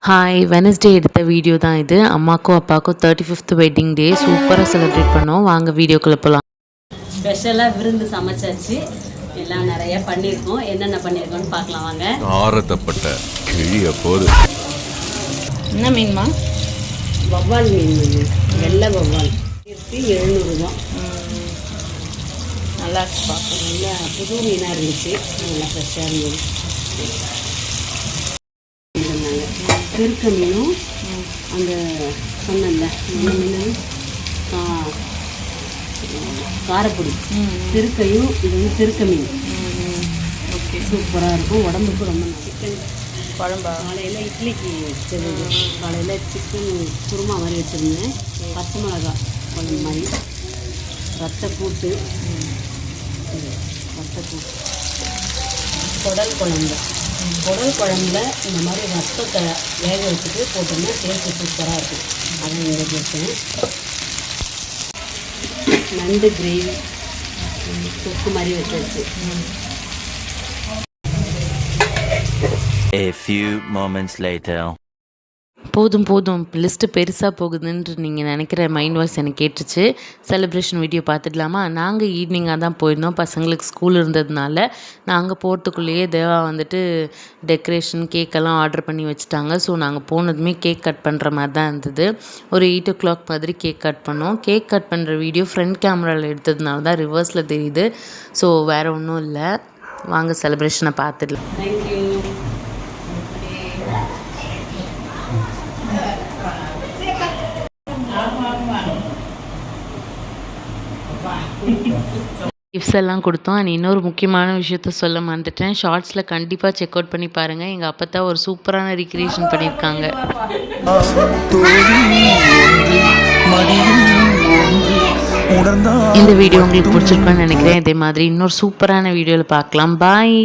Hi Wednesday எடுத்த video தான் இது. அம்மாக்கும் அப்பாவுக்கும் 35th வெட்டிங் டே சூப்பராக செலிப்ரேட் பண்ணோம். வாங்க வீடியோக்குள்ளே போகலாம். ஸ்பெஷலாக விருந்து சமைச்சாச்சு. எல்லாம் நிறைய பண்ணியிருக்கோம். என்னென்ன பண்ணியிருக்கோம்னு பார்க்கலாம் வாங்க. ஆரத்தப்பட்ட கிழிய போது என்ன மீன்மா? வவ்வால் மீன், வெள்ளை வவ்வால் 1700 நல்லா இருக்கு பார்க்க. நல்லா புது மீனாக இருந்துச்சு. நல்லா ஃப்ரெஷ்ஷாக இருந்தது. திருக்க மீனும் அந்த சொன்னல மீன் காரப்பொடி திருக்கையும் இது வந்து திருக்க மீன். ஓகே, சூப்பராக இருக்கும். உடம்புக்கு ரொம்ப நல்லா. சிக்கன் குழம்பா? காலையில் இட்லிக்கு வச்சது. காலையில் சிக்கன் குருமா மாதிரி வச்சுருந்தேன். பச்சை மிளகா குழம்பு மாதிரி. ரத்தக்கூட்டு, குடல் குழம்பு. குடல் குழம்புல இந்த மாதிரி ரத்தத்தை வேக வச்சுட்டு போட்டோம்னா டேஸ்ட்டு சூப்பராக இருக்கும். அதை இங்கே போட்டேன். நண்டு கிரேவி தொக்கு மாதிரி வச்சாச்சு. A few moments later. போதும் போதும் லிஸ்ட்டு பெருசாக போகுதுன்ட்டு நீங்கள் நினைக்கிற மைண்ட் வாய்ஸ் எனக்கு கேட்டுச்சு. செலிப்ரேஷன் வீடியோ பார்த்துடலாமா? நாங்கள் ஈவினிங்காக தான் போயிருந்தோம். பசங்களுக்கு ஸ்கூல் இருந்ததுனால நாங்கள் போகிறதுக்குள்ளேயே தேவா வந்துட்டு டெக்கரேஷன் கேக்கெல்லாம் ஆர்டர் பண்ணி வச்சுட்டாங்க. ஸோ நாங்கள் போனதுமே கேக் கட் பண்ணுற மாதிரி தான் இருந்தது. ஒரு 8 o'clock மாதிரி கேக் கட் பண்ணோம். கேக் கட் பண்ணுற வீடியோ ஃப்ரண்ட் கேமராவில் எடுத்ததுனால தான் ரிவர்ஸில் தெரியுது. ஸோ வேறு ஒன்றும் இல்லை. வாங்க செலிப்ரேஷனை பார்த்துடலாம். தேங்க்யூ. கிஃப்ட்ஸ் எல்லாம் கொடுத்தோம். அண்ட் இன்னொரு முக்கியமான விஷயத்த சொல்ல மறந்துட்டேன். ஷார்ட்ஸில் கண்டிப்பாக செக் அவுட் பண்ணி பாருங்கள். எங்கள் அப்பத்தா ஒரு சூப்பரான ரீக்ரியேஷன் பண்ணியிருக்காங்க. இந்த வீடியோ உங்களுக்கு பிடிச்சிருக்குன்னு நினைக்கிறேன். இதே மாதிரி இன்னொரு சூப்பரான வீடியோவில் பார்க்கலாம். பாய்.